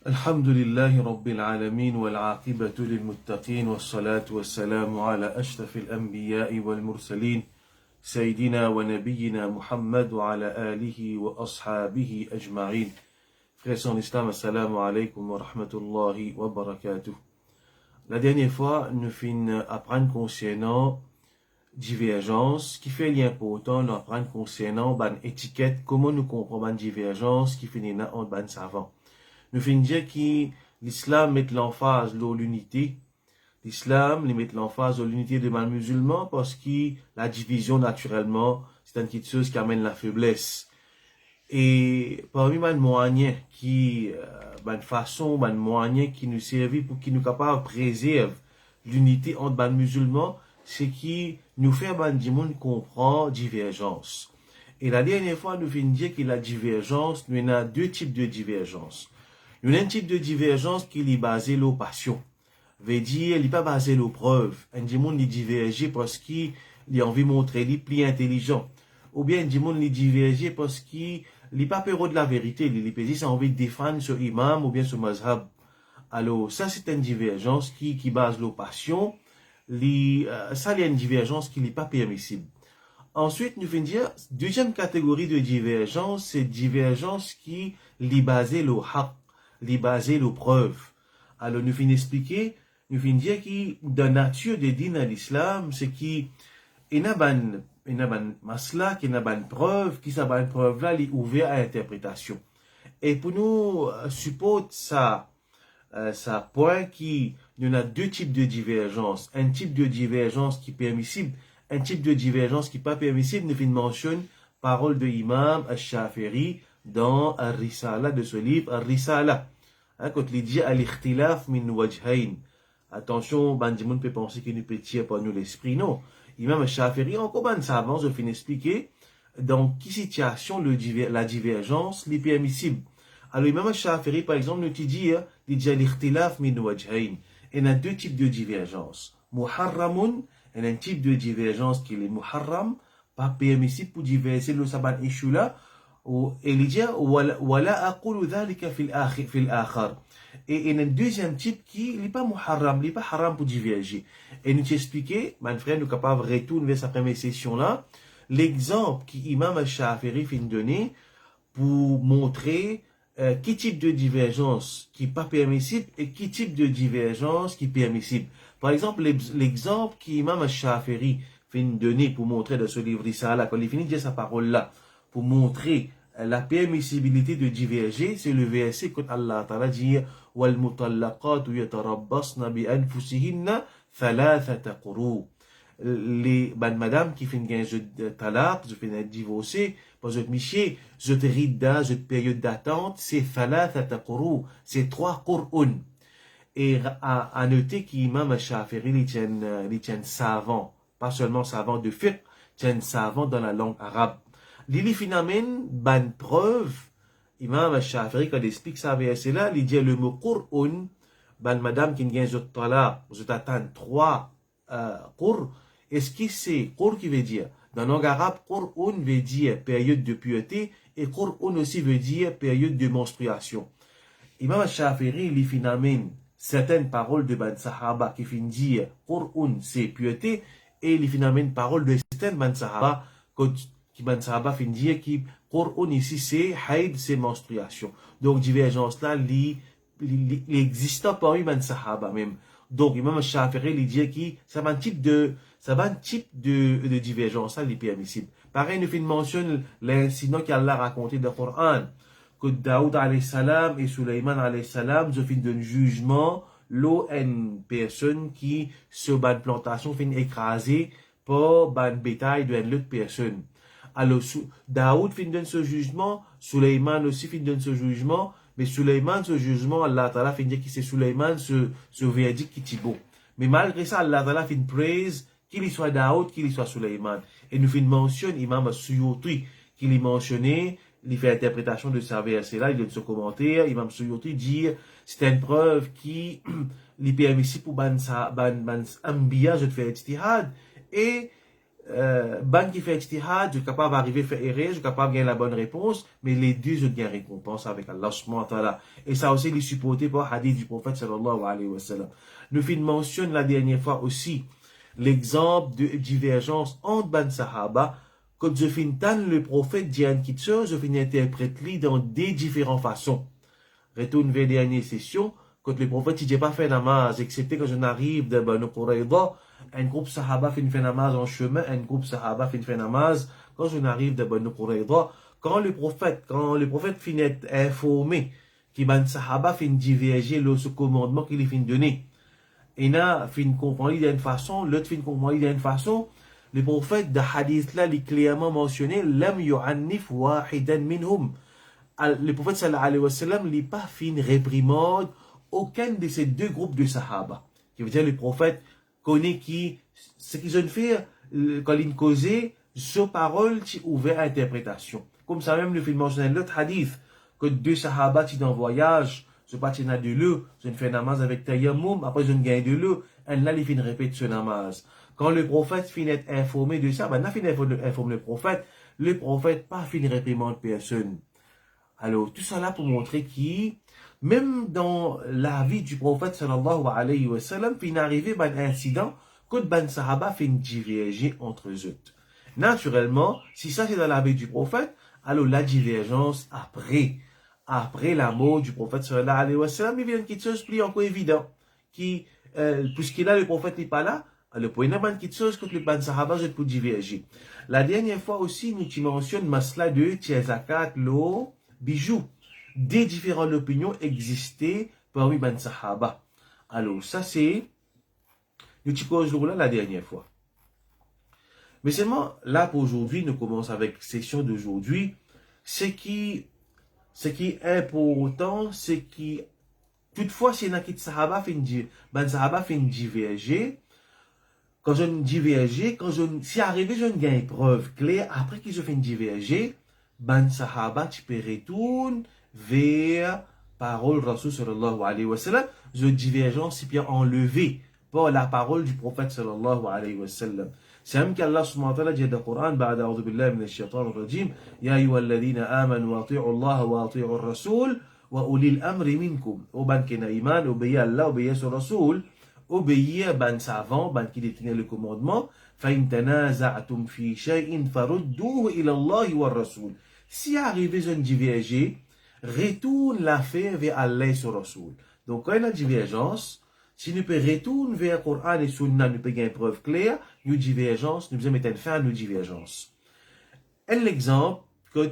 الحمد لله رب العالمين والعاقبة للمتقين والصلاة والسلام على أشرف الأنبياء والمرسلين سيدنا ونبينا محمد وعلى آله وأصحابه أجمعين. Frères en islam, assalamu alaikum wa rahmatullahi wa barakatuh. La dernière fois, nous finissons apprendre concernant divergence, qui fait l'important nous apprendre concernant ban étiquette, comment nous comprenons ban divergence qui finit en ban savant. Nous finissons dire que l'islam met l'emphase sur l'unité. L'islam met l'emphase sur l'unité des musulmans parce que la division naturellement, c'est une petite chose qui amène la faiblesse. Et parmi les moyens qui, les moyens qui nous servent pour qu'ils nous capables de préserver l'unité entre les musulmans, c'est qui nous fait du monde comprendre divergence. Et la dernière fois, nous venons dire que la divergence, nous avons deux types de divergence. Nous avons un type de divergence qui est basé sur la passion. Veut dire, il n'est pas basé sur la preuve. Un monde est divergé parce qu'il a envie de montrer qu'il est plus intelligent. Ou bien un monde est divergé parce qu'il n'est pas peur de la vérité. Il a envie de défendre ce imam ou bien ce mazhab. Alors, ça, c'est une divergence qui base sur la passion. Ça, il y a une divergence qui n'est pas permissible. Ensuite, nous venons dire, deuxième catégorie de divergence, c'est divergence qui est basée sur le haq, est basée sur la preuve. Alors, nous venons expliquer, nous venons dire que dans la nature des dînes à l'islam, c'est qu'il y a une masla, qu'il y a une preuve, qui cette preuve-là est ouverte à l'interprétation. Et pour nous supporter ça point qu'il y a deux types de divergence. Un type de divergence qui est permissible, un type de divergence qui n'est pas permissible. Nous venons mentionner parole de l'imam al-Shafiri dans Al-Risala de ce livre, Al-Risala. Quand il dit al-ikhtilaf min wajhayn. Attention, bandimoun peut penser qu'il nous peut tirer par nous l'esprit. Non. Imam al-Shafiri, encore ban savant, je finis expliquer dans quelle situation la divergence est permissible. Alors, Imam al-Shafiri, par exemple, nous dit, il dit al-ikhtilaf min wajhayn. Il y a deux types de divergence. Muharramun, il y a un type de divergence qui est muharram, pas permissible pour diverser le sabbat issue là. Et il dit, wala aqulu dhalika fil akhar. Et il y a un deuxième type qui n'est pas muharram, n'est pas haram pour diverger. Et nous t'expliquer, mon frère, nous sommes capables de retourner vers sa première session là, l'exemple qu'Imam al-Shafiri fait donner pour montrer quel type de divergence qui n'est pas permissible et quel type de divergence qui est permissible. Par exemple, l'exemple qu'Imam al-Shafiri fait donner pour montrer dans ce livre Risala, quand il finit de dire sa parole là, pour montrer la permissibilité de diverger, c'est le verset que Allah Ta'ala dit wal mutallaqatu yatarabbasna bi anfusihinna thalathata quru. Les madame qui font un talaq, je fais un divorcé, parce que monsieur, je te rida, je période d'attente, c'est thalathata quru, c'est 3 qur'un. Et à noter qu'Imam al-Shafiri, il tient savant, pas seulement savant de fiqh, tient savant dans la langue arabe. Lili finalement, ban preuve, Imam al-Shafiri, quand il explique ça verset là, il dit le mot qur'un, ban madame qui gagne je talaq, je t'attends 3 qur'. Est-ce que c'est qur qui veut dire? Dans la langue arabe, qur'un veut dire période de pureté et qur'an aussi veut dire période de menstruation. Imam al-Shafiri, il finalement certaines paroles de ban sahaba qui finissent dire qur'an c'est pureté et il finalement une parole de certaines ban sahaba qui ban sahaba finissent dire que qur'an ici c'est haïd, c'est menstruation. Donc divergence là, l'existant parmi ban sahaba même. Donc Imam al-Shafiri il dit que ça va un type de divergence, ça est permissible. Pareil, nous mentionnons l'incident qu'Allah a raconté dans le Coran, que Daoud alayhi salam et Sulaiman alayhi salam, ils fin d'un jugement, l'eau une personne qui, sur une plantation, fin écrasée par une bétail d'une autre personne. Alors, Daoud fin donne ce jugement, Sulaiman aussi fin donne ce jugement, mais Sulaiman, ce jugement, Allah Ta'ala fin dire que c'est Sulaiman, ce verdict qui est beau. Mais malgré ça, Allah Ta'ala fin praise, qu'il soit Daoud, qu'il soit Sulaiman. Et nous fin mentionne Imam Suyuti, qu'il est mentionné, il fait interprétation de sa verset là, il donne ce commentaire, Imam Suyuti dit, c'est une preuve qui, est permissible pour ban ambiya, je te fais ijtihad, et ban qui fait ijtihad, je suis capable d'arriver à faire erreur, je suis capable de gagner la bonne réponse, mais les deux, je gagne récompense avec Allah subhanahu wa ta'ala. Et ça aussi, il est supporté par le hadith du prophète sallallahu alayhi wa sallam. Nous fin mentionne la dernière fois aussi l'exemple de divergence entre ban sahaba. Quand je fin tan le prophète dit un kitso, je fin interpréter dans des différentes façons. Retourne vers la dernière session, quand le prophète dit, j'ai pas fait namaz, excepté quand je n'arrive de Banu Qurayza, un groupe sahaba fait namaz en chemin, un groupe sahaba fait namaz quand je n'arrive de Banu Qurayza. Quand le prophète finit informé que Banu Sahaba fin diverger le commandement qu'il fin donné. Et là, fin comprendre d'une façon, l'autre fin comprendre d'une façon. Le prophète de hadith là, il clairement mentionné, lam yu'annif wahidan minhum. Le prophète sallallahu alayhi wa sallam n'a pas fait une réprimande aucun de ces deux groupes de sahaba. Qui veut dire le prophète connaît ce qu'ils ont fait quand ils causaient, ce parole qui ouvert à interprétation. Comme ça même le film mentionne l'autre hadith, que deux sahaba qui dans voyage, ce pas de l'eau, je fais namaz avec tayammum, après je gagne de l'eau, et là il fait répète ce namaz. Quand le prophète finit informé de ça, ben n'a fini informer le prophète pas fini réprimande personne. Alors, tout ça là pour montrer qui, même dans la vie du prophète sallallahu alayhi wa sallam, il est arrivé un incident que ban sahaba fait une diverger entre eux. Naturellement, si ça c'est dans la vie du prophète, alors la divergence après la mort du prophète sallallahu alayhi wa sallam, il y a une chose plus encore évidente, puisqu'il a le prophète n'est pas là, alors pour une petite chose que le ban sahaba je peux diverger. La dernière fois aussi, nous mentionnons masla de tiazakat lo bijoux. Des différentes opinions existaient parmi ban sahaba. Alors, ça c'est, nous cause là la dernière fois. Mais seulement, là pour aujourd'hui, nous commençons avec session d'aujourd'hui. Ce qui est important, c'est que, toutefois, si un sahaba ban sahaba fait une diverger, quand je diverger, si arrivé, je ne gagne preuve claire, après qu'ils ont fait une diverger, ban sahaba, tu peux retourner vers parole Rasul sallallahu alayhi wa sallam, the divergence est bien enlevée par la parole du prophète sallallahu alayhi wa sallam. C'est même qu'Allah subhanahu wa ta'ala dit dans le Coran, بعد أعوذ بالله من الشيطان الرجيم يا أيها الذين آمنوا واطيعوا الله واطيعوا الرسول وأولي الأمر منكم. Au ban qui n'a iman, obéir à Allah, obéir au Rasul, obéir ban savant, ban qui détenait le commandement, فإن تنازعتم في شيء فردوه إلى الله والرسول. Si arrivé une divergence, retourne l'affaire vers Allah et son Rasul. Donc, quand il y a une divergence, si nous pouvons retourner vers le Coran et Sunna, nous pouvons gagner une preuve claire, une divergence, nous pouvons mettre fin à nos divergences. Un exemple, que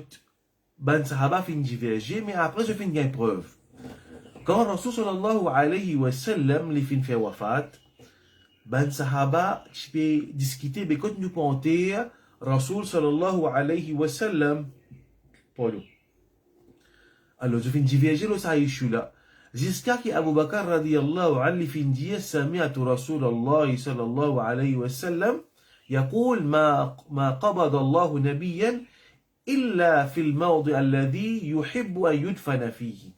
ban sahaba fait une divergence, mais après, je fais une preuve. Quand Rasul sallallahu alayhi wa sallam, les fin fait wafat, ban sahaba, tu peux discuter, mais quand nous comptons, Rasul sallallahu alayhi wa sallam, alors, je fais une divergence ça issue là. Jusqu'à que Abu Bakr radiyallahu anhu fin dit سمعت رسول الله صلى الله عليه وسلم يقول ما قبض الله نبيا إلا في الموضع الذي يحب أن يدفن فيه.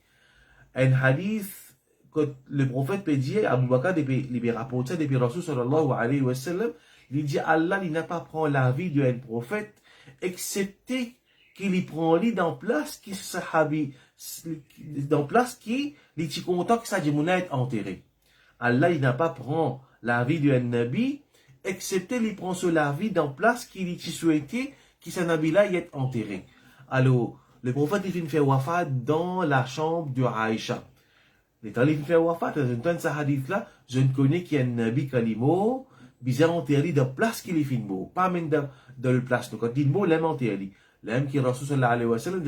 Un hadith que le prophète peut dire, Abu Bakr il rapporte ça depuis Rasul sallallahu alayhi wa sallam, il dit Allah il n'a pas pris la vie d'un prophète excepté qu'il y prend lui dans place qui sahabi dans place qui les petits contents que ça dit mon être enterré. Allah il n'a pas prend la vie d'un nabi excepté il prend sur la vie dans place qui les souhaité qui sa nabi là y est enterré. Alors le prophète il fait wafat dans la chambre de Aïcha. Les temps il fait wafat dans ce hadith là, je ne connais qu'il y a un nabi kalimo bizarre enterré dans place qu'il est fin mot, pas même dans le place donc quand il mot l'aime enterré. L'homme qui Rasul sallallahu alayhi wa sallam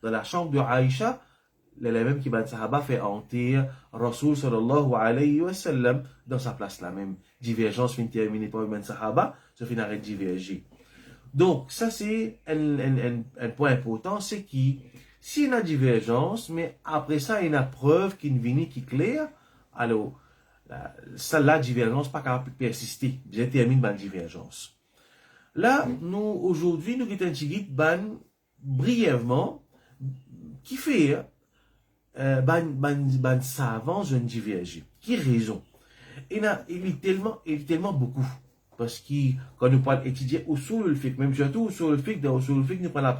dans la chambre de Aïcha, le même qui ban sahaba fait enterrer Rasul sallallahu alayhi wa sallam dans sa place là même. Divergence fin terminée par ban sahaba, ça finit arrêt de diverger. Donc ça c'est un point important, c'est qui s'il y a divergence, mais après ça il y a une preuve qui vient qui claire, alors ça la divergence pas capable de persister, bien termine ban divergence. Là, nous, aujourd'hui, nous avons brièvement, qui fait, ban savant, je ne diverge. Qui raison? Il est tellement beaucoup. parce que quand nous parlons étudier usul al-fiqh, même surtout usul al-fiqh, dans usul al-fiqh, nous parlons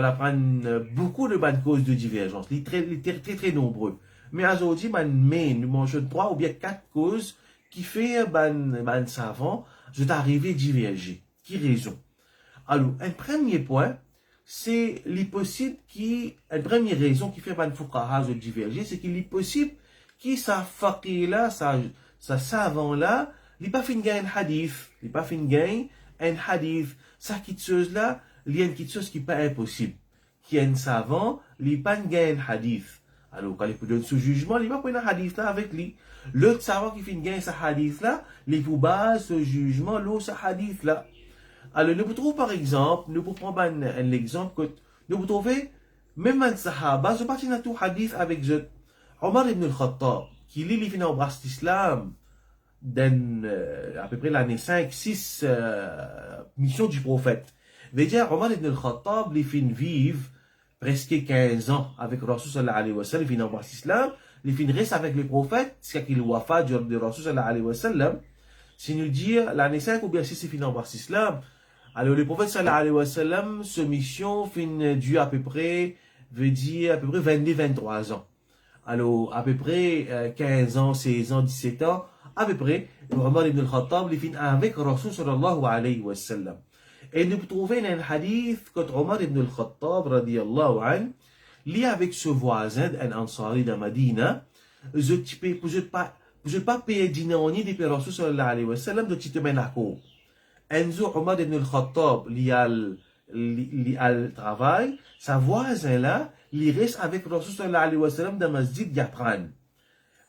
apprendre beaucoup de bonnes causes de divergence, les très nombreux. Mais aujourd'hui, nous mangeons 3 ou bien 4 causes qui fait ban savant, je t'arriver à diverger. Qui raison? Alors, un premier point, c'est l'impossible une première raison qui fait ban fuqaha de diverger, c'est qu'il est possible que sa faqih là, sa savant là, il n'est pas fin gain un hadith, il n'est pas fin gain un hadith, ça quelque chose là, il y a quelque chose qui n'est pas impossible. Qui est un savant, il n'est pas gain un hadith. Alors, quand il peut donner ce jugement, il va prendre un hadith là avec lui. L'autre savant qui fait gagner ce hadith là, il vous base ce jugement, l'autre ce hadith là. Alors, nous trouvons par exemple, nous pouvons prendre un exemple que nous trouvons, même un sahaba, je partis dans tout hadith avec Omar ibn al-Khattab, qui lit les finances de l'islam dans à peu près l'année 5-6 mission du prophète. Veut dire, Omar ibn al-Khattab, les fins vivent presque 15 ans avec Rasul sallallahu alayhi wa sallam, les finances de l'islam, les fins restent avec les prophètes, c'est qu'il wafa de Rasul sallallahu alayhi wa sallam. Si nous dire l'année 5 ou bien 6 c'est finances de l'islam, alors le prophète sallallahu alayhi wa sallam, ce mission fin dure à peu près, veut dire à peu près 22-23 ans. Alors, à peu près 15 ans, 16 ans, 17 ans, à peu près, Omar ibn al-Khattab, il finit avec Rasul sallallahu alayhi wa sallam. Et nous trouvons un hadith que Omar ibn al-Khattab, radiyallahu anhu, lié avec ce voisin, un Ansari de Madina, je ne pas payer dîner en nid de Rasul sallallahu alayhi wa sallam, de tu te mets à court. Enzo Omar ibn al-Khattab, lié al travail, sa voisin là, il reste avec Rasul sallallahu alayhi wa sallam dans masjid Yapran.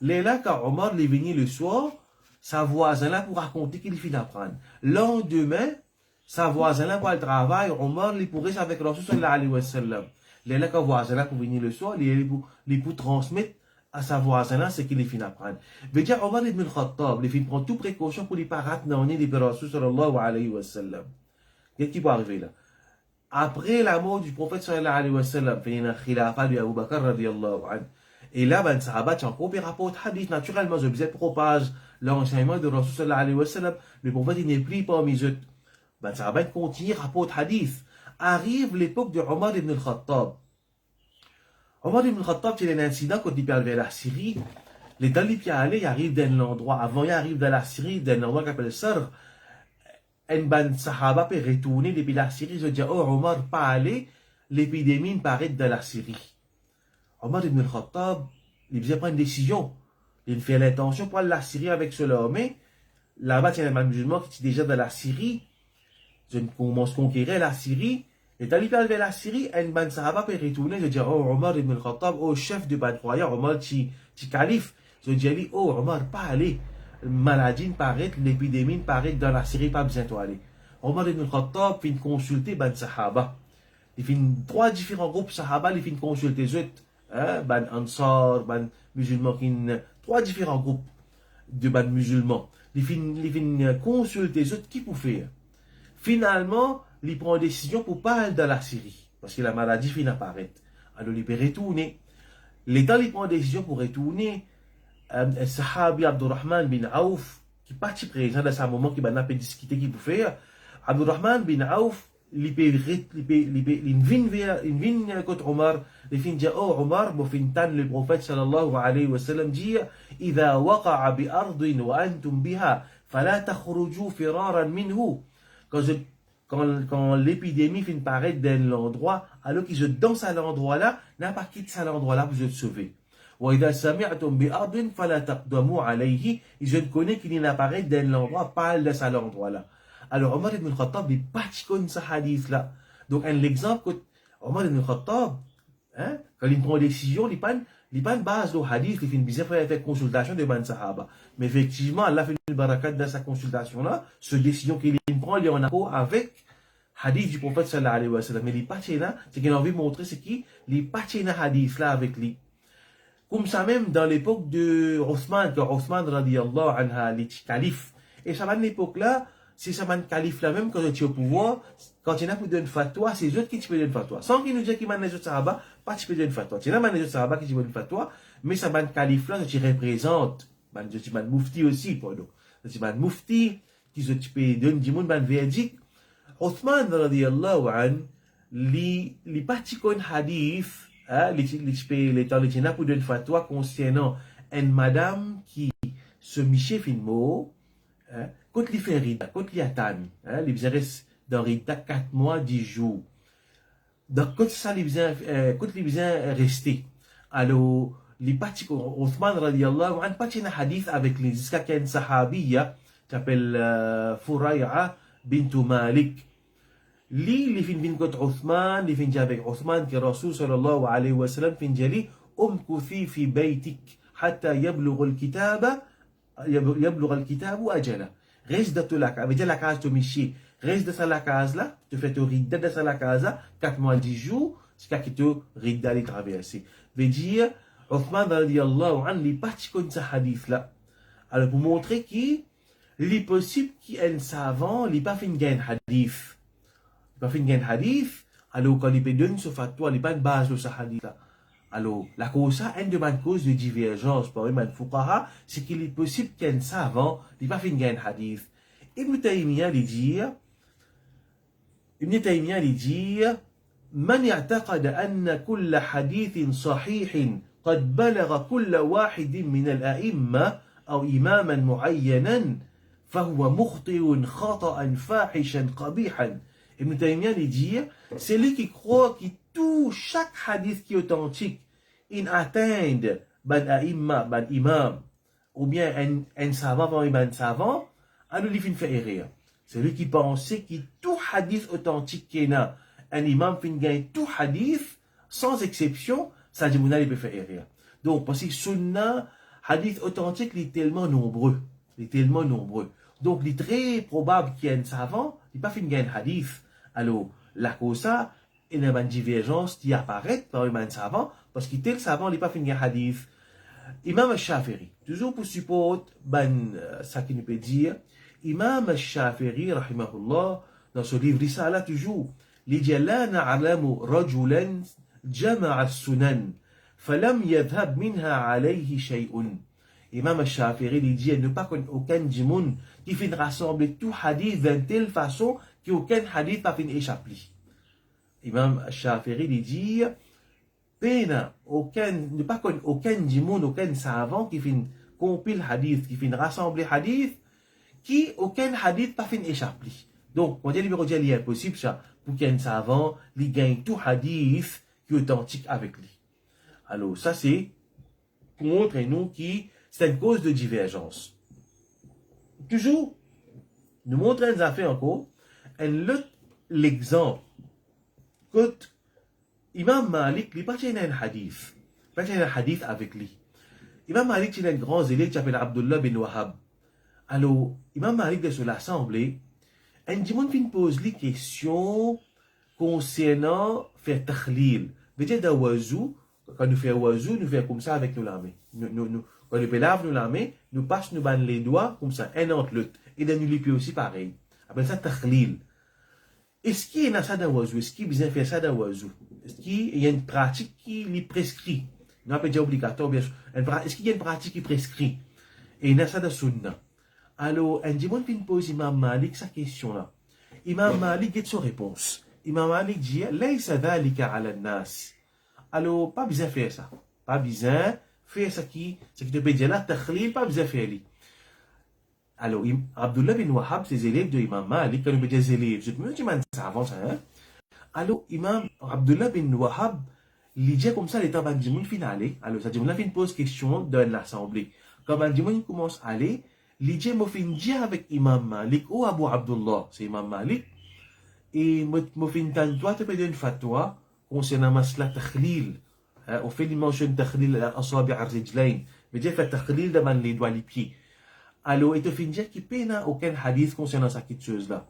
Là, quand Omar est venu le soir, sa voisin là pour raconter qu'il finit d'apprendre. Lendemain, sa voisin là pour le travail, Omar il pour rester avec Rasul sallallahu alayhi wa sallam. Là, quand voisin là pour venir le soir, il pour transmettre à sa voisin là ce qu'il est fini d'apprendre. Veut dire Omar ibn al-Khattab, il finit prendre toute précaution pour ne pas rater dans le nez de Rasul sallallahu alayhi wa sallam. Qu'est-ce qui peut arriver là? Après la mort du prophète sallallahu alayhi wa sallam, il y a un khilafa de Abu Bakr radiyallahu anhu. Et là, ben, Sahaba, tu as encore des rapports hadith. Naturellement, je vous propage l'enseignement de Rasul sallallahu alayhi wa sallam. Le prophète, il n'est plus parmi eux. Ben, Sahaba, continue, rapport hadith. Arrive l'époque de Omar ibn al-Khattab. Omar ibn al-Khattab, c'est un incident quand il parle vers la Syrie. Les talibs qui allaient, ils arrivent dans l'endroit, avant, ils arrivent dans la Syrie, dans l'endroit qu'on appelle Sarr. Un ban Sahaba peut retourner depuis la Syrie. Je dis, oh, Omar, pas aller, l'épidémie paraît dans la Syrie. Omar ibn al-Khattab, il faisait prendre une décision. Il fait l'intention pour aller la Syrie avec cela. Mais là-bas, il y a un musulman qui est déjà dans la Syrie. Je commence à conquérir la Syrie. Et quand il vers la Syrie, un ban Sahaba peut retourner. Je dis, oh, Omar ibn al-Khattab, oh, chef de ban croyant, Omar, tu calife. Je dis, oh, Omar, pas aller. Maladie paraît, l'épidémie paraît dans la Syrie, pas besoin d'aller. Omar ibn al-Khattab fait consulter ban Sahaba. Il fait 3 différents groupes Sahaba, il fait consulter eux. Ban Ansar, ban musulmans, 3 différents groupes de ban musulmans. Il finit consulter eux qui pour faire. Finalement, il prend une décision pour pas aller dans la Syrie, parce que la maladie finit apparaître. Alors il peut retourner. L'État il prend une décision pour retourner. Un sahabi Abdurrahman bin Auf, qui est parti présent dans ce moment qui va discuter qui pour faire. Abdurrahman bin Auf, il vient contre Omar, il vient dire, oh Omar, le prophète sallallahu alayhi wa sallam dit, إذا وقع بأرض وأنتم بها فلا تخرجوا فرارا منه. Quand l'épidémie finit paraître dans l'endroit, alors qu'ils se dansent à l'endroit là, n'a pas quitté à l'endroit là pour se sauver. وإذا سمعتم بأرض فلا تقدموا عليه. Je ne connais qu'il n'apparaît dans l'endroit, pas à l'endroit là. Alors, Omar ibn al-Khattab, il n'est pas comme ce hadith-là. Donc, un exemple, que Omar ibn al-Khattab, hein, quand il prend une décision, il n'est pas une base de hadith, il fait une bizarre consultation de Ban Sahaba. Mais effectivement, Allah fait une barakat dans sa consultation-là, ce décision qu'il prend, il est en accord avec hadith du prophète sallallahu alayhi wa sallam. Mais il n'est pas là, c'est qu'il a envie de montrer, c'est qu'il n'est pas là hadith-là avec lui. Comme ça même, dans l'époque de Othman, quand Othman, radiyallahu anha, il était calife. Et ça va de l'époque-là, c'est ça man calife là même quand tu es au pouvoir, quand il y en a pour donner fatwa, c'est eux qui te donnent fatwa. Sans qu'il nous dise qu'il m'a les autres sahaba, pas tu peux donner fatwa. Tu y en a les autres sahaba qui te donnent fatwa, mais ça man calife là, tu représente, man mufti aussi, pour nous. Tu man mufti, qui se donne du monde ban verdict Uthman radiyallahu an li parti kon hadith les temps les pour donner fatwa concernant une madame qui se michait finmo quand li fait rida quand li attend li reste dans rida 4 mois 10 jours donc quand ça li besoin rester alors li parti Uthman radiyallahu an parti un hadith avec les jusqu'à qu'une sahabiya s'appelle Furaya bint Malik li fin contre Uthman li fin avec Uthman que Rasul sallallahu alayhi wa sallam fin jali umkuthi fi baytik hatta yablugh al-kitab ajala reste dans la case la case de Michi reste dans la case là tu fais ton rida dans la case 4 mois 10 jours jusqu'à que tu rida les traverser veut dire Uthman radiyallahu an li parti contre ce hadith là alors pour montrer qu'il est possible qu'un savant li pas fin gain hadith pas fin gain hadith alors quand il peut donner ce fatwa il pas une base de ce hadith là alors la cause ça une demande cause de divergence parmi les fuqaha c'est qu'il est possible qu'un savant il pas fin gain hadith Ibn Taymiyyah dit من اعتقد أن كل حديث صحيح قد بلغ كل واحد من الأئمة أو إماما معينا فهو مخطئ خطأ فاحشا قبيحا. Ibn Taymiyyah dit, c'est lui qui croit que tout chaque hadith qui est authentique, il atteint ban aïmma, ban imam, ou bien un savant parmi ban savant, alors il fait erreur. C'est lui qui pensait que tout hadith authentique qui est là, un imam fin gagne tout hadith, sans exception, ça dit il peut faire erreur. Donc, parce que sunna, hadith authentique, il est tellement nombreux. Donc, il est très probable qu'il y ait un savant, il n'a pas fait un hadith. Alors, la cause ça, il y a une divergence qui apparaît parmi les savants, parce que tel savant, il n'a pas fait un hadith. Imam al-Shafiri, toujours pour supporter ça qu'il nous peut dire, Imam al-Shafiri, rahimahullah, dans ce livre Risala, toujours, il dit, لا نعلم رجلا جمع السنن فلم يذهب منها عليه شيء. Imam al-Shafiri, il dit, il ne pas aucun du monde qui fait rassembler tout hadith d'une telle façon qu'aucun hadith n'a fait échapper. Imam al-Shafiri, il dit, ne pas aucun du monde, aucun savant qui fait compile hadith, qui fait rassembler hadith, qui aucun hadith n'a fait échapper. Donc, on dit, il est impossible ça, pour qu'un savant, il gagne tout hadith qui est authentique avec lui. Alors, ça c'est, pour montrer nous qui, c'est une cause de divergence. Toujours, nous montrons des affaires encore, l'exemple que Imam Malik, il n'a pas un hadith avec lui. Imam Malik, c'est un grand élève qui s'appelle Abdullah bin Wahab. Alors, Imam Malik, de l'assemblée, un dimanche, il pose les questions concernant faire takhlil. Peut-être d'un oiseau, quand nous faisons oiseau, nous faisons comme ça avec nos lames. Quand nous lave nos lames, nous passons les doigts comme ça, un entre l'autre. Et dans nous les aussi pareil. Après ça, takhlil. Est-ce qu'il y a ça d'un oiseau? Est-ce qu'il y a besoin de faire ça d'un oiseau? Est-ce qu'il y a une pratique qui les prescrit? Non, pas déjà obligatoire, bien sûr. Est-ce qu'il y a une pratique qui prescrit? Et il y a ça dans sunna. Alors, un dimanche, il pose Imam Malik sa question-là. Imam Malik a son réponse. Imam Malik dit, Laysa dhalika ala nas. Alors, pas besoin de faire ça. Pas besoin de faire ça qui te peut dire là, takhlil, pas besoin de faire ça. Alors, Abdullah bin Wahab, ses élèves de Imam Malik, quand nous mettons des élèves, je me dis, ça avance, hein. Alors, Imam Abdullah bin Wahab, il dit comme ça, l'état ban dimoun finale. Alors, ça dit, on a fait une pause question dans l'assemblée. Quand ban dimoun commence à aller, il dit, moi, fin dire avec Imam Malik, ou Abu Abdullah, c'est Imam Malik, et moi, fin tan, toi, tu peux donner une fatwa, concernant masla takhlil. On fait une mention takhlil à asabi' ar-rijlayn. Mais dire, fait takhlil devant les doigts, les pieds. Alors, il te fait dire qu'il n'y a aucun hadith concernant cette chose-là.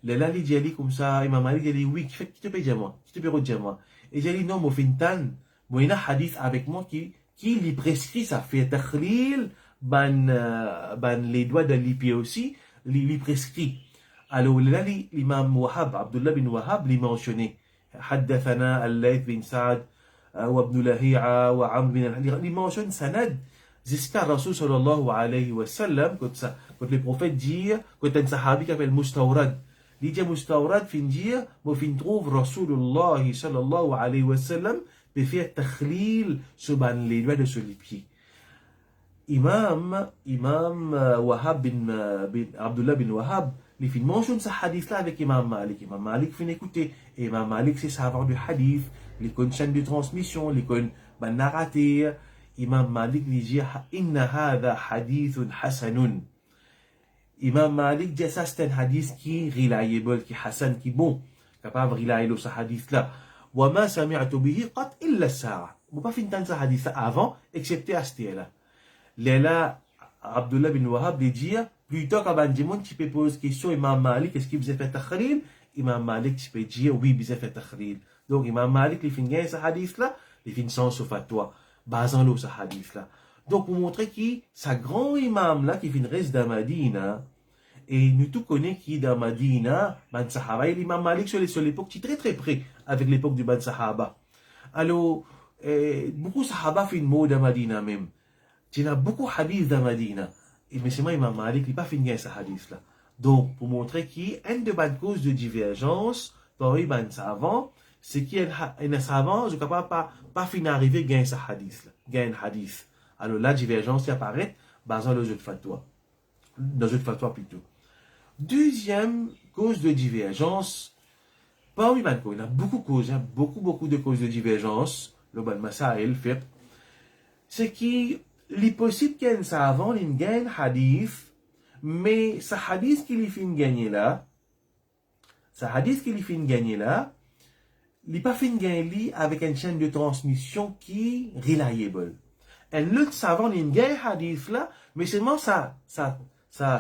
Là, il dit comme ça, Imam Malik dit oui, qui te peut dire moi? Qui te peut dire moi? Et j'ai dit non, moi, fin tan, moi, il y a un hadith avec moi qui lui prescrit ça, fait takhlil, les doigts de l'épée aussi, lui prescrit. Alors là, l'imam Wahab, Abdullah bin Wahab, lui mentionné. حدثنا الليث بن سعد وابن لهيعة وعمرو بن الحديث. Il mentionne sanad jusqu'à Rasul sallallahu alayhi wa sallam, quand les prophètes disent, quand un sahabi qui appelle Mustawrad, il dit Mustawrad, fin dire, moi fin trouve Rasulullah sallallahu alayhi wa sallam, peut faire takhlil sur les doigts de les pieds. Imam Wahab bin Abdullah bin Wahab, il fin mentionne ce hadith-là avec Imam Malik. Imam Malik fin écouter. Et Imam Malik, c'est savant du hadith, il connaît chaîne de transmission, il connaît narrateur. Imam Malik dit inna hadha hadithun hasanun. Imam Malik dit ça c'est un hadith qui est reliable, qui est hasan, qui est bon, capable de reliable ce hadith là. Wa ma sami'tu bihi qat illa as-sa'a. On pas finir ce hadith avant excepté à ce là. Là Abdullah bin Wahab dit plutôt qu'avant du monde tu peux poser question Imam Malik est-ce qu'il faisait fait takhril? Imam Malik tu peux dire oui, il faisait fait takhril. Donc Imam Malik il finit ce hadith là, il finit sans fatwa. Basant ce hadith là. Donc pour montrer qui sa grand imam là qui vient reste dans Madina et nous tout connaissons qui dans Madina ban Sahaba et l'imam Malik sur l'époque qui très très près avec l'époque du ban Sahaba. Alors beaucoup Sahaba fait une mot dans Madina même. Il y a beaucoup de hadiths dans Madina et mais c'est moi imam Malik il pas fini ce hadith là. Donc pour montrer qui une de bonnes causes de divergence parmi ban savants c'est qu'il y a un savant, je ne peux pas finir arriver à gagner ce hadith, gagner un hadith. Alors la divergence apparaît basant le jeu de fatwa. Dans le jeu de fatwa plutôt. Deuxième cause de divergence, parmi les il y a beaucoup de causes, beaucoup de causes de divergence, le ban masail fait, c'est qu'il est possible qu'il y ait un savant, il gagne un hadith, mais ce hadith qu'il fait gagner là, il n'est pas fait gagner avec une chaîne de transmission qui est reliable. Un autre savant, il gagne hadith là, mais seulement sa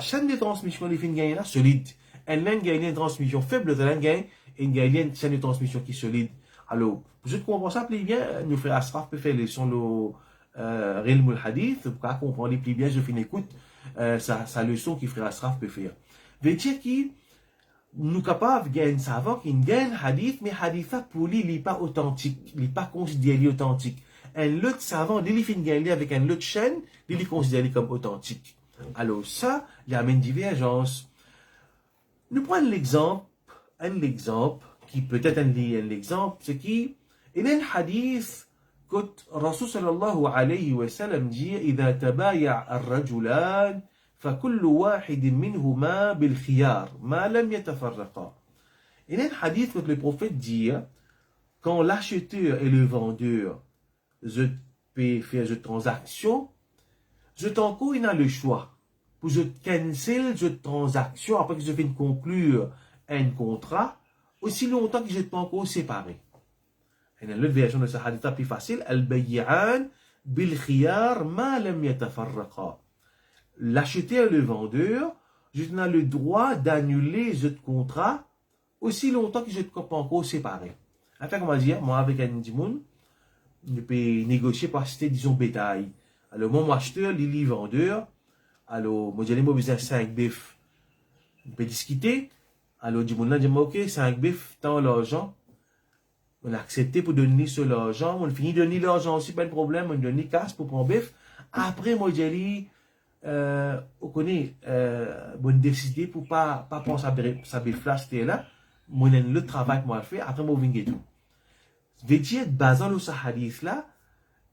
chaîne de transmission, il fait gagner là, solide. Un gagne une transmission faible, un gagne une chaîne de transmission qui est solide. Alors, pour ceux qui comprennent ça, plus bien, nous frères Asraf peut faire les sons le Rilmul Hadith, pour comprendre plus bien, je finis écoute, sa leçon qui frère Asraf peut faire. Veut dire qui, nous capables de gagner savant qui gagne hadith, mais hadith pour lui, il n'est pas authentique, il n'est pas considéré authentique. Un autre savant, il fait gagner avec un autre chaîne, il est considéré comme authentique. Alors ça, il y a une divergence. Nous prenons un exemple qui peut être un exemple, c'est qui, il y a un hadith que Rasul sallallahu alayhi wa sallam dit, إذا تبايع الرجلان فكل واحد منهما بالخيار ما لم يتفرقا. Il y a un hadith que le prophète dit quand l'acheteur et le vendeur je peux faire une transaction, je t'encours il a le choix pour je cancel cette transaction après que je viens de conclure un contrat aussi longtemps que je peux encore séparer. Et dans l'autre version de ce hadith plus facile, al-bay'an bil khiyar ma lam yatafarraqa. L'acheteur et le vendeur, je n'ai le droit d'annuler ce contrat aussi longtemps que je ne peux pas encore séparer. Enfin, comment dire, moi avec un dimoun, je peux négocier par acheter, disons, bétail. Alors, mon acheteur, Lili vendeur, alors, moi, j'ai besoin de 5 bifs. On peut discuter. Alors, dimoun là, dit, ok, 5 bifs, tant l'argent. On a accepté pour donner ce l'argent. On finit de donner l'argent aussi, pas de problème. On donne casse pour prendre bif. Après, moi, j'ai dit, on connaît bonne décider pour pas prendre sa bifla c'était là moi le travail que moi fait après moi viens tout veut dire basant le hadith là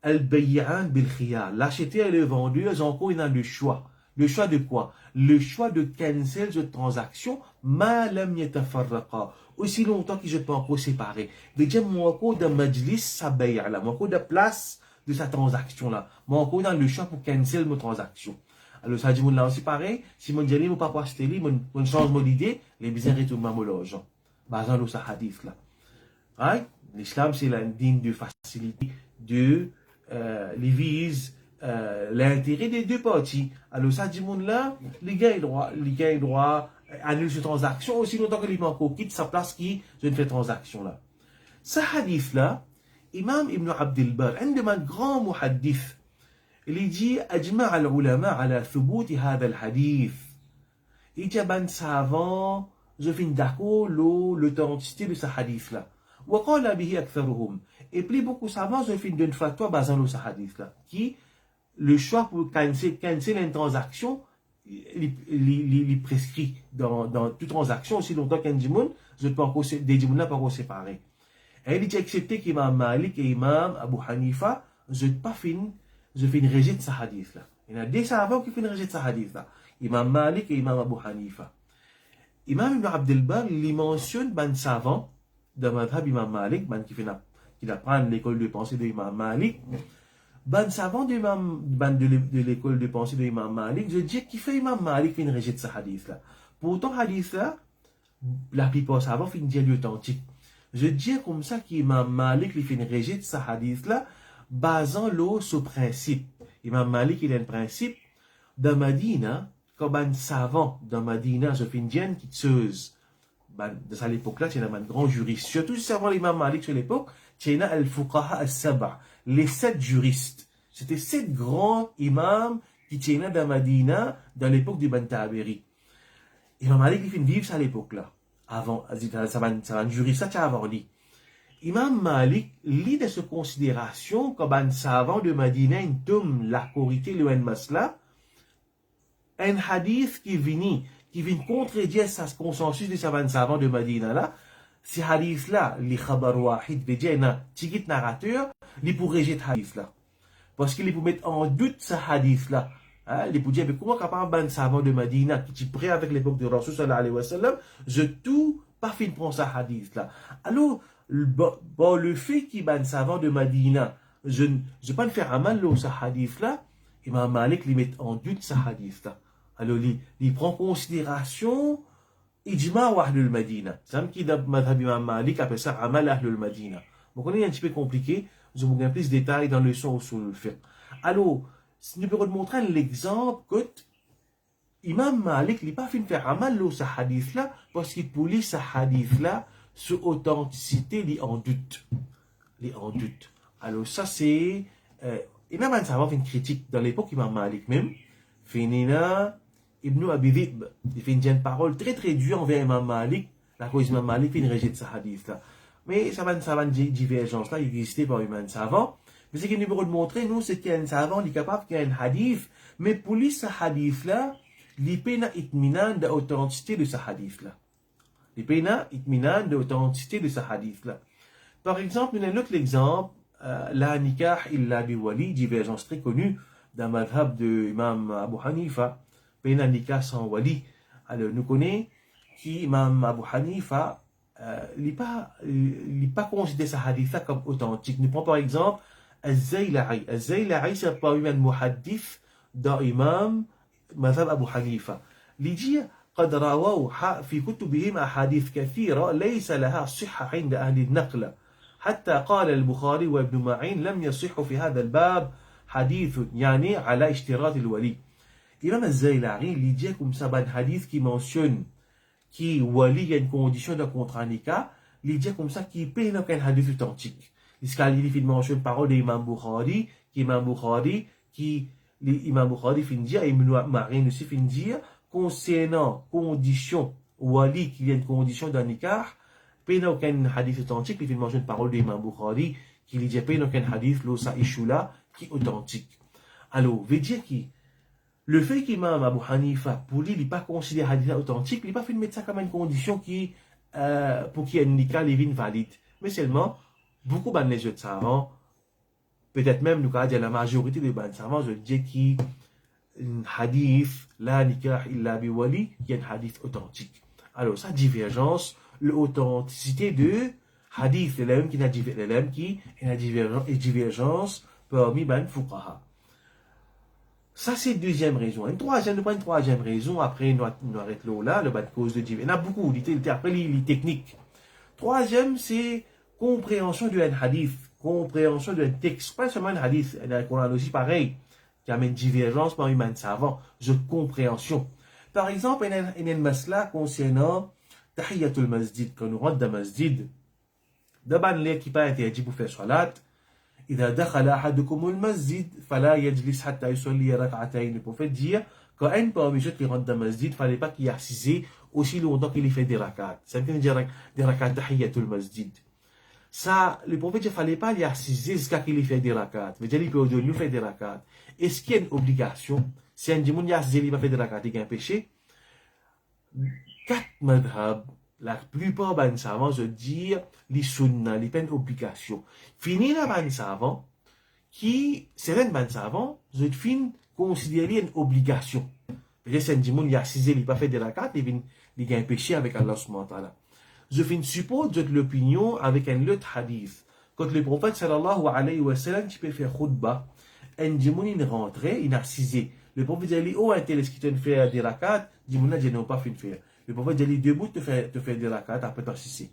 al-bay'an bil khiyar l'acheteur et le vendeur encore ils ont le choix de quoi le choix de cancel cette transaction ma lam yatafarraqa aussi longtemps que je peux encore séparer veut dire moi encore dans majlis sa bay'a là moi encore de place de sa transaction là moi encore dans le choix pour cancel ma transaction. Alors, ça dit, là aussi pareil, si mon diali, mon papa acheté, mon changement d'idée, les bizarres retournent même l'argent. Basant le hadith là. Right? L'islam, c'est la digne de facilité, de, les vise, l'intérêt des deux parties. Alors, ça dit, là, les gars, ils doivent annuler cette transaction aussi longtemps que les manques quitte sa place qui, je ne fais transaction là. Ce hadith là, Imam Ibn Abdel Bar, un de mes grands muhaddiths, il dit أجمع العلماء على ثبوت هذا الحديث. Il dit ben savant, je finis d'accord l'authenticité de ce hadith là. وقال به أكثرهم. Et plus beaucoup savants je finis d'une fatwa basant sur ce hadith là. Qui le choix pour canceller une transaction, il prescrit dans toute transaction, aussi longtemps qu'un dimoun, je peux encore, des dimoun là, pas encore séparer. Et il dit accepté qu'Imam Malik et Imam Abu Hanifa, je fais une rejet de ce hadith là. Il y a des savants qui font une rejet de ce hadith là. Imam Malik et Imam Abu Hanifa. Imam Ibn Abdel Bar, il mentionne ben savant de Madhab Imam Malik, ben qui apprend l'école de pensée de Imam Malik. Ben savant de l'école de pensée de Imam Malik, je dis qu'il fait Imam Malik fait une rejet de ce hadith là. Pourtant hadith là, la plupart savants font une dièle authentique. Je dis comme ça qu'Imam Malik il fait une rejet de ce hadith là, basant l'eau sur principe. Imam Malik il a un principe de Madina, comme un savant de Madina, je fais une diène qui tueuse. De cette époque-là, il y a un grand juriste. Surtout si savant l'imam Malik sur l'époque, il y a al-fuqaha al-sab'a, les 7 juristes. C'était 7 grands imams qui étaient dans Madina dans l'époque du Ban Taberi. Imam Malik, il fait vivre à l'époque-là. Avant, ça va un juriste, ça avant lui. Imam Malik, lit de cette considération comme un savant de Madina, une tombe, la corité, le masla, un hadith qui vient contredire ce consensus des savants de Madina là, ces hadiths là, les khabar wahid, veut dire un petit narrateur, ils pour rejeter hadith là. Parce qu'ils pour mettre en doute ce hadith là. Ils pour dire, mais comment capable un savant de Madina qui est prêt avec l'époque de Rasul sallallahu alayhi wa sallam, je tout pas fin prendre ce hadith là. Alors, le fait qu'il y ait un savant de Madina, je ne pas le faire amal ce hadith là, Imam Malik les met en doute ce hadith là. Alors, il prend en considération Ijma wa Ahlul Madina. C'est un qui dans Madhab Imam Malik appelle ça Amal Ahlul Madina. Donc, on est un petit peu compliqué. Je vous donne plus de détails dans le son sur le fiqh. Alors, si nous pouvons montrer l'exemple que Imam Malik n'a pas fait faire Amal ce hadith là parce qu'il polie ce hadith là sur authenticité, il est en doute. Alors, ça c'est. Imam Malik a fait une critique dans l'époque Imam Malik même. Finina. Ibn Abi Dhib, il fait une parole très très dure envers Imam Malik. La cause Imam Malik fait une rejet de ce hadith là. Mais ça va une divergence là, il existait par un savant. Mais ce qu'il nous veut montrer, nous, c'est qu'il y a un savant, il est capable qu'il y a un hadith. Mais pour lui, ce hadith là, il peut pas itminan de l'authenticité de ce hadith là. Il peut pas itminan de l'authenticité de ce hadith là. Par exemple, nous avons un autre exemple, la nikah illa bi wali, divergence très connue dans le madhab de Imam Abu Hanifa. Pena nikah sans wali. Alors, nous connaissons qu'Imam Abu Hanifa n'est pas considéré ce hadith comme authentique. Nous prenons par exemple Al-Zayla'i. Al-Zayla'i, c'est pas un muhaddith dans Imam Mazhab Abu Hanifa. Il dit قد رووا في كتبهم أحاديث كثيرة ليس لها صحة عند أهل النقل حتى قال البخاري وابن معين لم يصح في هذا الباب حديث يعني على اشتراط الولي. Imam al-Zayla'i, il dit comme ça, un hadith qui mentionne qui wali y a une condition de contrat nikah, il dit comme ça qui paye un hadith authentique. Il mentionne parole d'Imam Bukhari, Imam Bukhari fin dire, et Ibn Ma'in aussi fin dire, concernant condition wali qui y a une condition d'un nikah, paye aucun hadith authentique, il mentionne parole d'Imam Bukhari, qui dit paye aucun hadith, l'osa ishula, qui est authentique. Alors, veut dire qui le fait qu'Imam Abu Hanifa, pour lui, il n'est pas considéré hadith authentique, il n'a pas fait mettre ça comme une condition qui, pour qu'il y ait un nikah living valide. Mais seulement, beaucoup de les autres savants, peut-être même, nous, la majorité des savants, je dis qu'il y a un hadith, la nikah illa bi wali, il y a un hadith authentique. Alors, sa divergence, l'authenticité de hadith, c'est l'homme qui a une divergence parmi les fuqaha. Ça, c'est la deuxième raison. Une troisième raison, après, nous arrêtons là, le bas de cause de divergence. Il y en a beaucoup, après, les techniques. Troisième, c'est compréhension d'un hadith, compréhension d'un texte. Pas seulement un hadith, dans le Coran aussi, pareil, qui amène divergence parmi les savants, de compréhension. Par exemple, il y a une masla concernant Tahiyyatul Masjid, quand nous rentrons dans le masjid. D'abord, les qui pas interdit pour faire salat. إذا دخل أحدكم المسجد فلا يجلس حتى يصلي ركعتين. Pour faire dire qu'un parmi ceux qui rentrent dans le masjid, il ne fallait pas qu'il y assise aussi longtemps qu'il fait des rakats. Ça veut dire des rakats tahiyyatul masjid. Ça, le prophète, il ne fallait pas l'y assister jusqu'à qu'il fait des rakats. Mais il peut nous faire des rakats. Est-ce qu'il y a une obligation? Si un démon y a assisté, il va faire des rakats, il y a un péché. 4 madhab, la plupart des savants, je dis, les sunnah, les peines obligation. Fini la ban savant, qui, certains ban savants, je fin considérer une obligation. Peut-être si un démon y a assisté, il va faire des rakats, il y a un péché avec Allah subhanahu wa ta'ala. Je finis suppose de l'opinion avec un autre hadith. Quand le prophète sallallahu alayhi wa sallam, tu peux faire khutbah, un démon il rentrait, il a assisé. Le prophète dit, oh, un tel est-ce qu'il te fait des rakats? Démon là, je n'ai pas fait de faire. Le prophète dit, debout, te fait des rakats, après t'assister.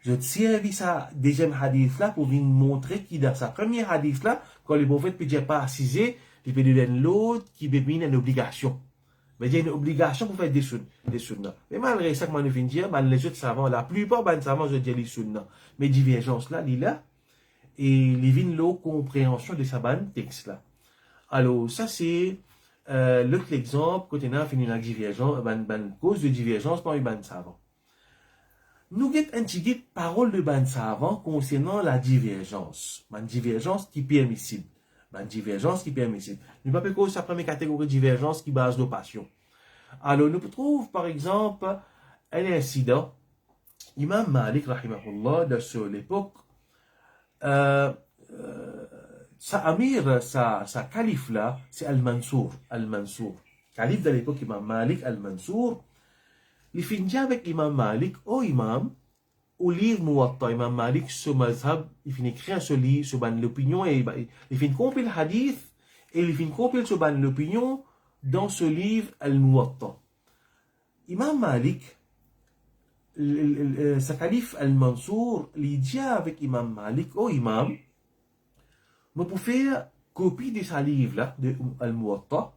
Je tiens à ça, deuxième hadith là, pour vous montrer qu'il dans sa première hadith là, quand le prophète ne peut pas assiser, il peut donner l'autre qui peut venir une obligation. Mais il y a une obligation pour faire des sunnahs. Mais malgré ça, comme on vient de dire, les autres savants, la plupart des savants, je dis les sunnahs. Mais divergence là, il est là. Et il y a une compréhension de sa texte là. Alors, ça c'est l'autre exemple, quand on a fini la divergence, une cause de divergence parmi les savants. Nous avons un petit parole de ban savant concernant la divergence. Une divergence qui est permissible. Une divergence qui est permissible. Nous ne pouvons pas cause la première catégorie de divergence qui base nos passions. Alors, nous trouvons par exemple un incident. Imam Malik, rahimahullah, de l'époque, sa amir, sa calife là, c'est Al-Mansour. Al-Mansour. Calife de l'époque, Imam Malik, Al-Mansour. Il finit avec Imam Malik, oh imam, au livre Muwatta, Imam Malik, ce mazhab, il finit écrire ce livre, ce ban l'opinion, et il finit compiler le hadith, et il finit compiler ce ban l'opinion dans ce livre Al-Muwatta. Imam Malik, sa calife Al-Mansour, il dit avec Imam Malik, oh imam, je peux faire copie de ce livre-là, de Al-Muwatta,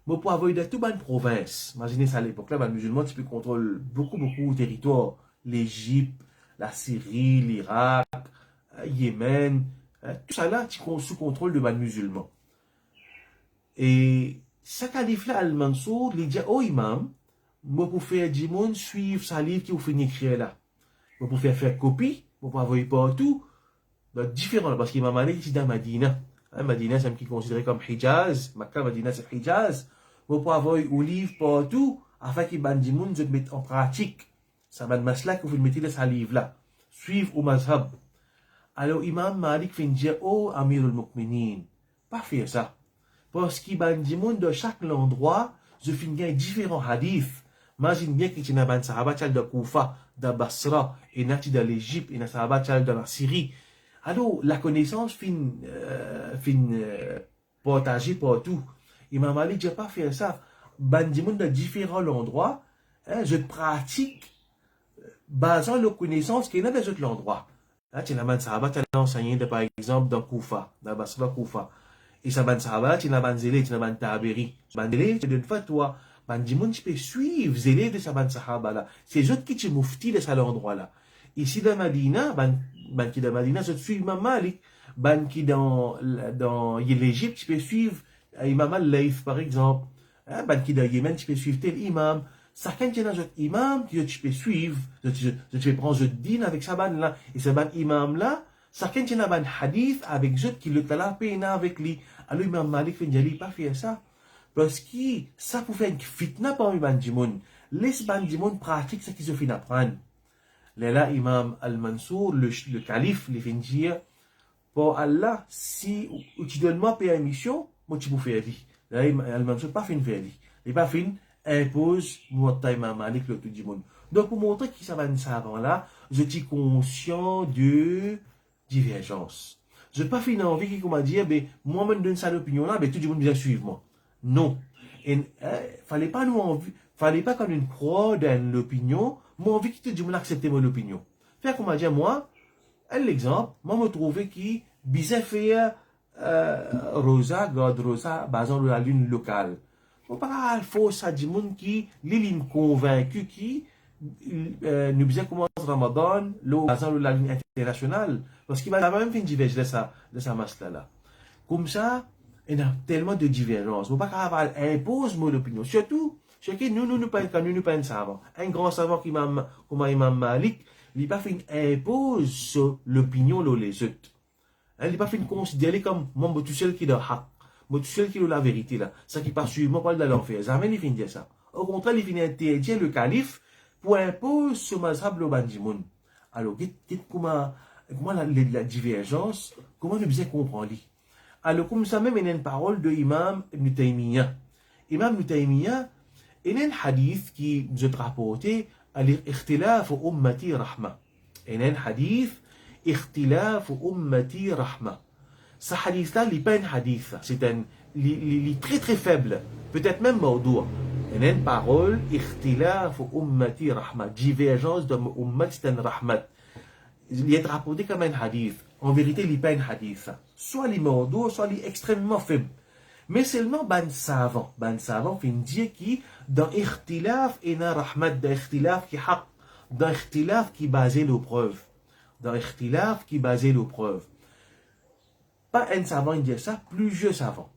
mais pour avoir de toute une province, imaginez ça à l'époque-là, les musulmans qui contrôlent beaucoup de territoires, l'Égypte, la Syrie, l'Irak, Yémen, tout ça là, sous contrôle de les musulmans. Et ce calife-là, Al-Mansour, il dit, oh imam, moi pour faire du monde suivre sa livre qui vous finit écrire là. Moi pour faire copie, moi pour avoir partout, différent, parce qu'Imam Malik, c'est dans Madina. Madina, c'est qui est considéré comme Hijaz. Makkah, Madina, c'est Hijaz. Vous pouvez avoir un livre partout, afin que les gens se mettent en pratique. Ça va être masla que vous mettez dans ce livre-là. Suivre au mazhab. Alors, Imam Malik fait dire, oh, Amir al-Mu'minin, pas faire ça. Parce que les gens de chaque endroit, je finis différents hadiths. Imagine bien que tu as un sahaba de Koufa, de Basra, et de l'Égypte, et un sahaba de la Syrie. Alors, la connaissance partagée partout. Imam Malik ne dit pas faire ça. Bandimoun de différents endroits, je pratique, basant la connaissance qu'il y a dans d'autres endroits. Là, tu as un sahaba, tu as enseigné, par exemple, dans Koufa, dans Basra Koufa. Et ça, ban sahaba, tu as un zélé, tu as un taberi. Bandélé, tu as une fatwa. Bandimoun, tu peux suivre zélé de sa ban sahaba là. C'est eux qui te moufti de cet endroit-là. Ici, dans Madina, ban qui dans Madina, je suis Imam Malik. Ban qui dans l'Égypte, tu peux suivre Imam al-Layth, par exemple. Ban qui dans Yémen, tu peux suivre tel imam. Chacun qui a un imam, tu peux suivre. Tu peux prendre ce din avec sa ban là. Et ce ban imam là, chacun qui a un hadith avec eux qui le tala peina avec lui. Alors, Imam Malik fait dire, pas faire ça. Parce que ça peut faire une fitna parmi Bandimoun. Laisse Bandimoun pratique ce qu'ils se finissent apprendre. Là, Imam Al-Mansour, le calife, il fait dire, pour Allah, si tu donnes-moi permission, moi tu peux faire vie. Là, Al-Mansour pas fait une faire vie. Il pas fait impose Muwatta Imam Malik le tout du monde. Donc, pour montrer qu'il ça va une savant là, je suis conscient de divergence. Je n'ai pas fait une envie qui, comment dire, ben, moi, je donne ça l'opinion là, ben, tout le monde vient suivre moi. Non. Et, fallait pas qu'on une croix dans l'opinion, moi, envie que tout le monde accepte mon opinion. Faire comment dire, moi, l'exemple, moi, me trouvais qui, bizarre faire, Rosa, God Rosa, basant la lune locale. On parle faux, ça dit monde qui, l'île convaincu qui, nous bizarre commence Ramadan, basant la lune internationale. Parce qu'il va même faire une divergence de sa masse là. Comme ça, il y a tellement de divergences. On ne peut pas imposer mon opinion. Surtout, nous pas un savant. Un grand savant comme Imam Malik, il pas fait impose sur l'opinion les autres. Il pas fait considérer comme moi tout seul qui doit haq, moi tout seul qui a la vérité là. Ça qui passe sur moi pas de l'enfer. Jamais il finit dire ça. Au contraire, il finit interdire le calife pour imposer ce mazhab le bandimoun. Alors, comment la divergence, comment nous bien comprendre? Alors, comme ça même, il y a une parole de Imam Ibn Taymiyyah. Imam Ibn Taymiyyah, il y a un hadith qui nous est rapporté à l'ikhtilaf ummati rahma. Il y a un hadith, ikhtilaf ummati rahma. Ce hadith-là, il n'est pas un hadith. C'est un, il est très très faible. Peut-être même mawdou'. Il y a une parole, ikhtilaf ummati rahma. Divergence de ummat, c'est un rahmat. Il est rapporté comme un hadith. En vérité, il n'est pas un hadith. Soit il est mawdou', soit il est extrêmement faible. Mais seulement ban savant fin dire qui dans ikhtilaf et dans rahmat, dans ikhtilaf qui haq, dans ikhtilaf qui basé les preuves, dans ikhtilaf qui basé les preuves. Pas un savant il dit ça, plusieurs savants.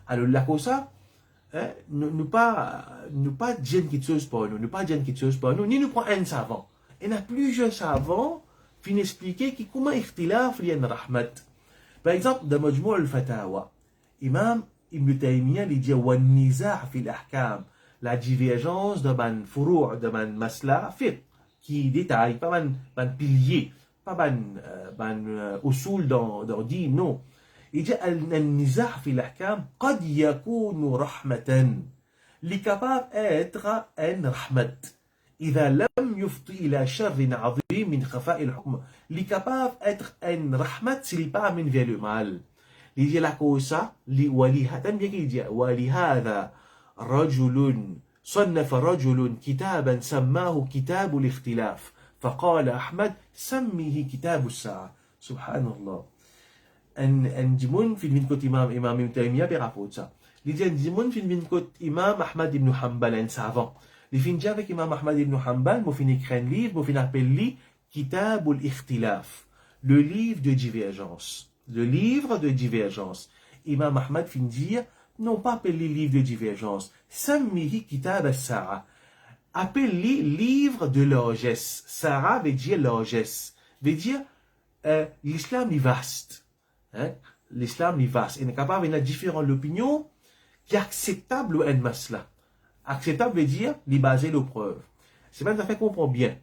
Alors là comme ça, nous pas dire quelque chose pour nous, ni nous prend un savant. Il y a plusieurs savants qui expliquer qui comment ikhtilaf il y a une rahmat. Par exemple, dans Majmou' al-Fatawa, Imam Ibn Taymiyyah il dit wa nizah fi l'ahkam, la divergence de ban furu' de ban masla fiqh qui détaille pas ban pilier, pas ban usul dans din, non. Il dit al-nizah fi l'ahkam qad yakunu rahmatan, li capable être un rahmat إذا لم يفضي إلى شر عظيم من خفاء الحكم, li capable être un rahmat s'il pas amène vers le mal. Il dit la cause ça, ولهذا رجل صنف رجل كتابا سماه كتاب الاختلاف فقال أحمد سميه كتاب الساعة. سبحان الله. ان جمون في المنكوت إمام ابن تيمية برافو ça. Il dit un جمون في المنكوت إمام أحمد بن حنبل, un savant. Il finit avec Imam Ahmad ibn Hanbal, il finit écrire un livre, il appelle Kitab al-Ikhtilaf, le livre de divergence. Le livre de divergence. Imam Ahmad finit dire, non pas appeler livre de divergence, Sammihi Kitab al-Sa'a. Appelle-le livre de largesse. Sa'a veut dire largesse. Veut dire, l'islam est vaste. Hein? L'islam est vaste. Il est capable de différentes opinions qui est acceptable ou un masla. Acceptable veut dire, les baser les preuves. C'est pas tout à fait comprendre bien.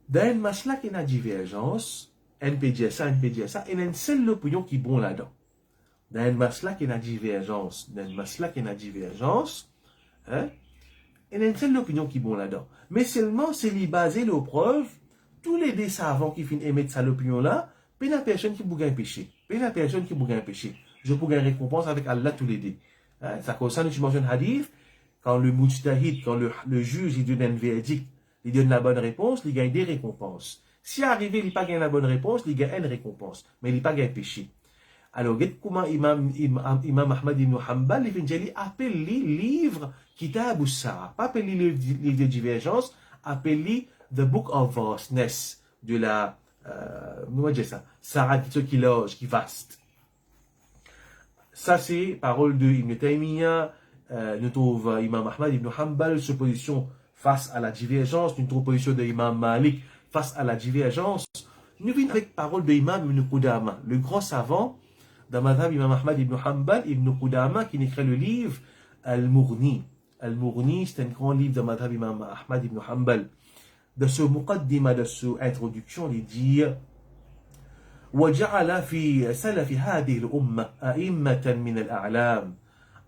Dans un masla qui a une divergence, un peut dire ça, il y a une seule opinion qui est bon là-dedans. Dans un masla qui a une divergence, hein, il y a une seule opinion qui est bon là-dedans. Mais seulement, c'est les baser les preuves, tous les deux savants qui finissent émettre cette opinion-là, puis la personne qui bouge un péché. Je peux gagner récompense avec Allah tous les deux. Hein, ça concerne, tu mentionnes hadith, quand le mujtahid, quand le juge, il donne un verdict, il donne la bonne réponse, il gagne des récompenses. Si arrivé, il n'a pas gagné la bonne réponse, il gagne une récompense, mais il n'a pas gagné péché. Alors, comment Imam Ahmad ibn Hanbal, il appelle les livres Kitab al-Sa'a, pas appelle les livres de divergence, appelle The Book of Vastness, de la, Sa'a, ce qui loge, qui vaste. Ça, c'est parole de Ibn Taymiyyah. Nous trouvons Imam Ahmad ibn Hanbal se position face à la divergence, nous trouvons position de Imam Malik face à la divergence. Nous venons avec parole de Imam Ibn Qudama, le grand savant dans madhab Imam Ahmad ibn Hanbal, Ibn Qudama, qui écrit le livre Al-Mughni. Al-Mughni, c'est un grand livre de madhab Imam Ahmad ibn Hanbal. De ce muqaddima, de cette introduction, il dit وجعل في سلف هذه الأمة أئمة من الأعلام.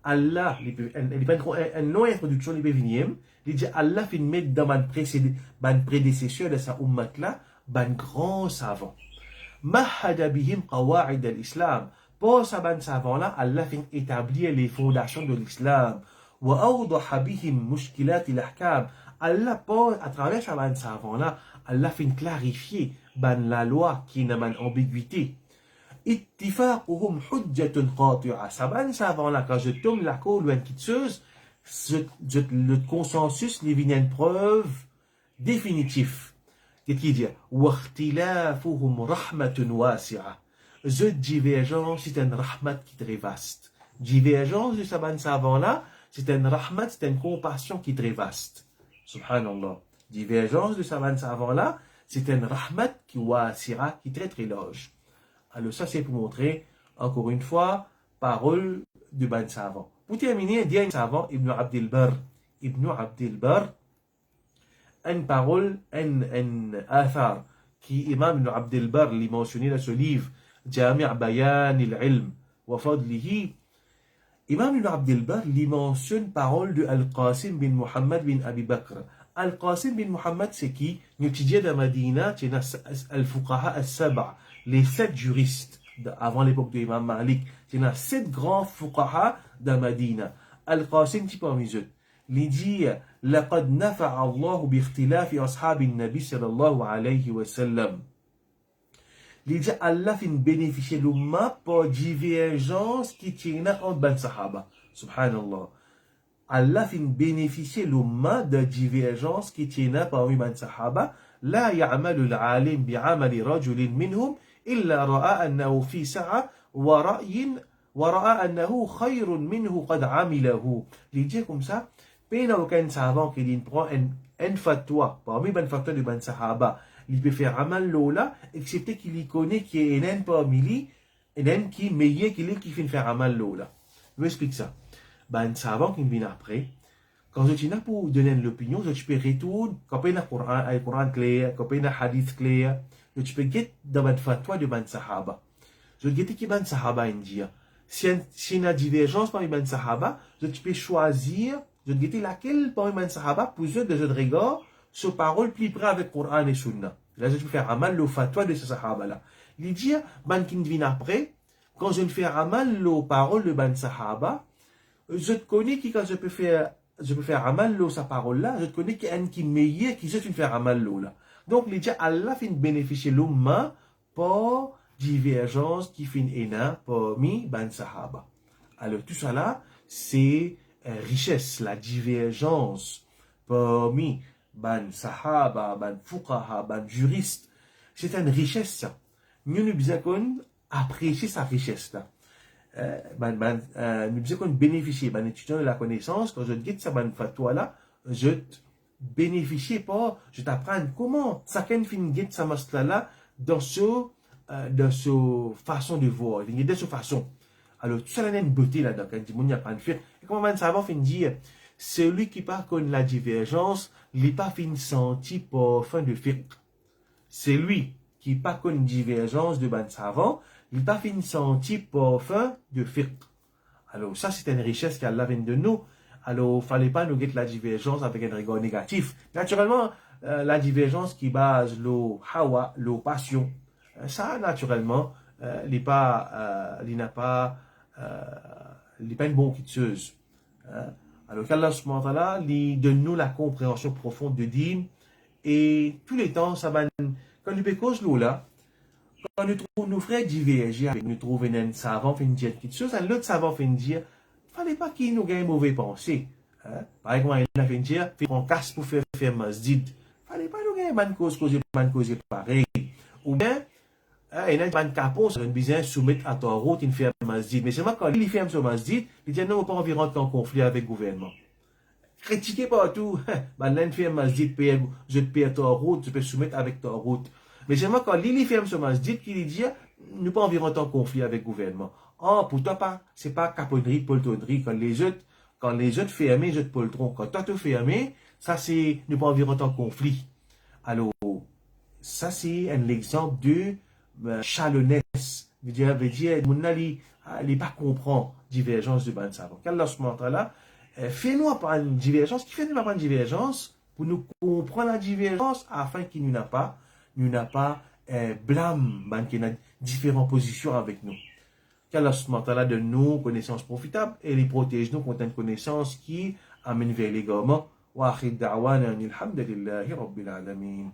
Allah, il y a une longue introduction, il dit Allah fait mettre dans mon prédécesseur de sa ummat là, un grand savant. Mahada bihim qawa'id al-Islam. Pour ce ban savant là, Allah fait établir les fondations de l'islam. Wa awdaha bihim mushkilat al-ahkam. Allah, à travers ce ban savant là, Allah fait clarifier la loi qui n'a pas d'ambiguïté. Ittifaquhum hujjatun qati'a. Ça va savant là, quand je tombe la cour ou une quitteuse, le consensus les vient une preuve définitive. Qu'est-ce qu'il dit? Waqtilafuhum rahmatun wasi'a. Cette divergence, c'est un rahmat qui est très vaste. Divergence de ce savant là, c'est un rahmat, c'est une compassion qui est très vaste. Subhanallah. Divergence de ce savant là, C'est un rahmat qui wasi'a, qui est très très large. Alors ça c'est pour montrer, encore une fois, parole du ban savant. Pour terminer, il y a un savant, Ibn Abdel Bar. Ibn Abdel Bar, une parole, un athar, qui Imam Ibn Abdel Bar l'a mentionné dans ce livre, Jami' Bayan al-Ilm wa Fadlihi. Imam Ibn Abdel Bar lui mentionne parole de Al-Qasim bin Muhammad bin Abi Bakr. Al-Qasim bin Muhammad, c'est qui? Nous étudions dans Madina, c'est Al-Fuqaha al-Sab'a, les 7 juristes avant l'époque de Imam Malik. C'est 7 grands fuqaha de Madina. Al-Qasim, c'est parmi eux. Il dit, لقد نفع الله باختلاف أصحاب النبي صلى الله عليه وسلم. Il dit, Allah fait bénéficier l'umma par divergence qui tient entre ben sahaba. Subhanallah. Allah fait bénéficier l'umma de divergence qui tient parmi ben sahaba. لا يعمل العالم بعمل رجل منهم إلا رأى أنه في سعة ورأى أنه خير منه قد عمله. Il dit comme ça, il n'y a aucun savant qui prend un fatwa parmi ben fatwa de ben sahaba. Il peut faire amal lola, excepté qu'il y connaît qu'il y a un parmi lui, un qui est meilleur qu'il est qui fait faire amal lola. Je vous explique ça. Ben savant qui vient après, quand je tiens pour donner l'opinion, je peux retourner, quand il y a un Coran clair, quand il y a un hadith clair, je peux get dans ben fatwa de ben sahaba. Je get qui ben sahaba india. Si il y a une divergence parmi ben sahaba, je peux choisir, je get laquelle parmi ben sahaba, pour eux de jeu de regard, sur parole plus près avec Coran et Sunna. Là, je peux faire amal le fatwa de ce sahaba-là. Il dit, ban qui vient après, quand je fais amal le parole de ban sahaba, je te connais qui, quand je peux faire amal le sa parole-là, je te connais qui est un qui meilleur qui je peux faire amal le là. Donc, il dit, Allah fait bénéficier l'umma par divergence qui fait ena parmi ban sahaba. Alors, tout ça là, c'est richesse, la divergence parmi ban sahaba, ban fuqaha, ban juriste. C'est une richesse, ça. Nous devons apprécier sa richesse, là. Nous devons bénéficier, ban étudiant de la connaissance, quand je te dis ça, ban fatwa, là, je bénéficie pas, je t'apprends comment, chacun finit de sa masla, là, dans ce façon de voir, de cette façon. Alors, tout ça, il y a une beauté, là, donc, quand il n'y a pas de faire. Et comment ban savant finit dire, celui qui part contre la divergence, il n'est pas fin senti pour fin de fiqh. Celui qui part contre une divergence de ban savant, il n'est pas fin senti pour fin de fiqh. Alors, ça, c'est une richesse qu'Allah vient de nous. Alors, il ne fallait pas nous guetter la divergence avec un regard négatif. Naturellement, la divergence qui base le hawa, le passion, ça, naturellement, il n'a pas une bonne quitteuse. Alors qu'Allah subhanahu wa ta'ala donne-nous la compréhension profonde de din et tous les temps, ça va, quand nous pécons là, quand nous trouvons nos frères diverger, nous trouvons un savant fait une dire quelque chose, un autre savant fait une dire, fallait pas qu'il nous gagne mauvais pensée. Par exemple, il a fait une dire, fait un casse pour faire masjid. Fallait pas nous gagner man cause pareil. Ou bien, il y a un capot, ça besoin de soumettre à ta route une ferme masjid. Mais c'est moi quand il ferme ce masjid, il dit non, on pas envie de rentrer en conflit avec le gouvernement. Critiquer partout, une ferme masjid, je te paye ta route, je peux soumettre avec ta route. Mais c'est moi quand il ferme ce masjid, qu'il dit, nous pas envie de rentrer en conflit avec le gouvernement. Oh, pour toi, c'est pas caponnerie, poltronnerie, quand les autres fermés, je te poltron. Quand toi te fermé, ça c'est, nous pas envie de rentrer en conflit. Alors, ça c'est un exemple de chalonnesse, veut dire, mon ali, il pas comprend divergence de ban savant. Qu'Allah subhanahu wa ta'ala, fais-nous apprendre une divergence, qui fait nous apprendre une divergence, pour nous comprendre la divergence, afin qu'il n'y n'a pas blâme, qu'il y a différentes positions avec nous. Qu'Allah subhanahu wa ta'ala donne nous connaissances profitables et les protège nous contre une connaissance qui amène vers l'égarement. Wa akhir da'wana alhamdulillahi rabbil alamin.